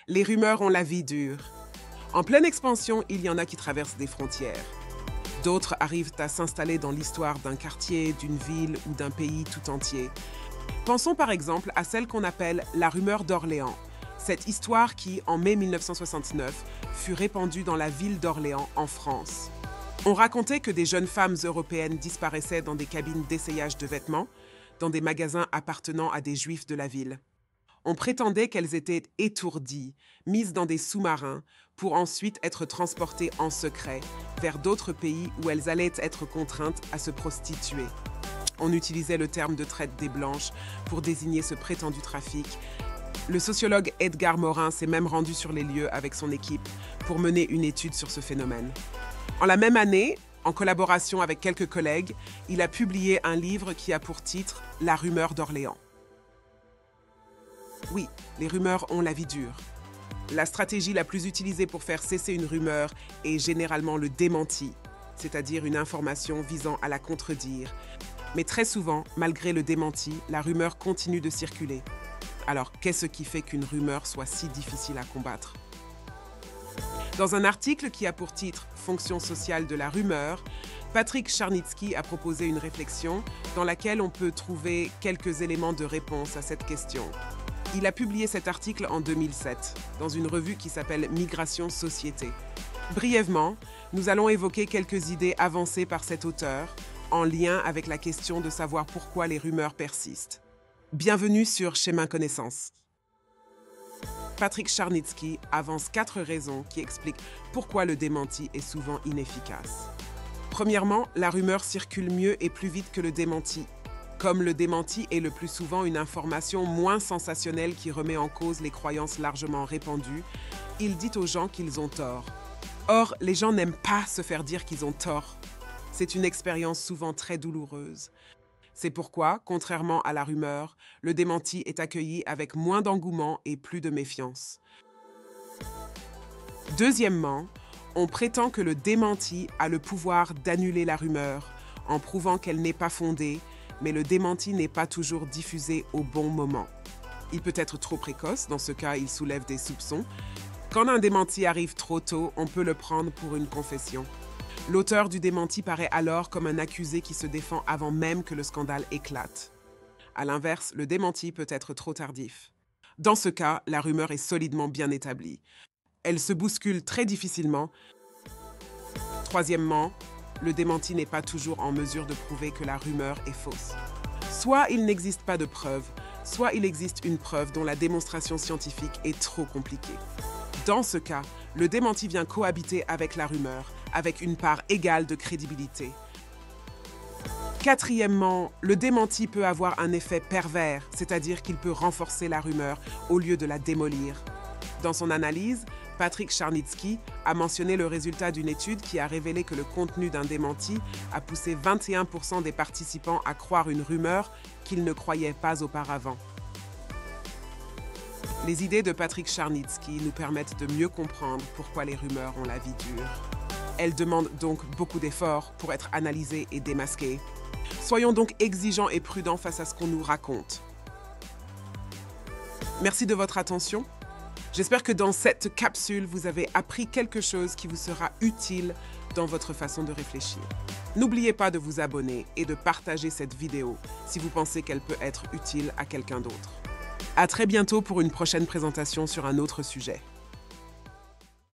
Les rumeurs ont la vie dure. En pleine expansion, il y en a qui traversent des frontières. D'autres arrivent à s'installer dans l'histoire d'un quartier, d'une ville ou d'un pays tout entier. Pensons par exemple à celle qu'on appelle la rumeur d'Orléans. Cette histoire qui, en mai 1969, fut répandue dans la ville d'Orléans, en France. On racontait que des jeunes femmes européennes disparaissaient dans des cabines d'essayage de vêtements, dans des magasins appartenant à des juifs de la ville. On prétendait qu'elles étaient étourdies, mises dans des sous-marins, pour ensuite être transportées en secret vers d'autres pays où elles allaient être contraintes à se prostituer. On utilisait le terme de traite des blanches pour désigner ce prétendu trafic. Le sociologue Edgar Morin s'est même rendu sur les lieux avec son équipe pour mener une étude sur ce phénomène. En la même année, en collaboration avec quelques collègues, il a publié un livre qui a pour titre « La rumeur d'Orléans ». Oui, les rumeurs ont la vie dure. La stratégie la plus utilisée pour faire cesser une rumeur est généralement le démenti, c'est-à-dire une information visant à la contredire. Mais très souvent, malgré le démenti, la rumeur continue de circuler. Alors, qu'est-ce qui fait qu'une rumeur soit si difficile à combattre? Dans un article qui a pour titre « Fonction sociale de la rumeur », Patrick Charnitsky a proposé une réflexion dans laquelle on peut trouver quelques éléments de réponse à cette question. Il a publié cet article en 2007, dans une revue qui s'appelle Migration Société. Brièvement, nous allons évoquer quelques idées avancées par cet auteur, en lien avec la question de savoir pourquoi les rumeurs persistent. Bienvenue sur Chemin Connaissance. Patrick Charnitsky avance 4 raisons qui expliquent pourquoi le démenti est souvent inefficace. Premièrement, la rumeur circule mieux et plus vite que le démenti. Comme le démenti est le plus souvent une information moins sensationnelle qui remet en cause les croyances largement répandues, il dit aux gens qu'ils ont tort. Or, les gens n'aiment pas se faire dire qu'ils ont tort. C'est une expérience souvent très douloureuse. C'est pourquoi, contrairement à la rumeur, le démenti est accueilli avec moins d'engouement et plus de méfiance. Deuxièmement, on prétend que le démenti a le pouvoir d'annuler la rumeur, en prouvant qu'elle n'est pas fondée, mais le démenti n'est pas toujours diffusé au bon moment. Il peut être trop précoce, dans ce cas il soulève des soupçons. Quand un démenti arrive trop tôt, on peut le prendre pour une confession. L'auteur du démenti paraît alors comme un accusé qui se défend avant même que le scandale éclate. À l'inverse, le démenti peut être trop tardif. Dans ce cas, la rumeur est solidement bien établie. Elle se bouscule très difficilement. Troisièmement, le démenti n'est pas toujours en mesure de prouver que la rumeur est fausse. Soit il n'existe pas de preuve, soit il existe une preuve dont la démonstration scientifique est trop compliquée. Dans ce cas, le démenti vient cohabiter avec la rumeur, avec une part égale de crédibilité. Quatrièmement, le démenti peut avoir un effet pervers, c'est-à-dire qu'il peut renforcer la rumeur au lieu de la démolir. Dans son analyse, Patrick Charnitsky a mentionné le résultat d'une étude qui a révélé que le contenu d'un démenti a poussé 21% des participants à croire une rumeur qu'ils ne croyaient pas auparavant. Les idées de Patrick Charnitsky nous permettent de mieux comprendre pourquoi les rumeurs ont la vie dure. Elles demandent donc beaucoup d'efforts pour être analysées et démasquées. Soyons donc exigeants et prudents face à ce qu'on nous raconte. Merci de votre attention. J'espère que dans cette capsule, vous avez appris quelque chose qui vous sera utile dans votre façon de réfléchir. N'oubliez pas de vous abonner et de partager cette vidéo si vous pensez qu'elle peut être utile à quelqu'un d'autre. À très bientôt pour une prochaine présentation sur un autre sujet.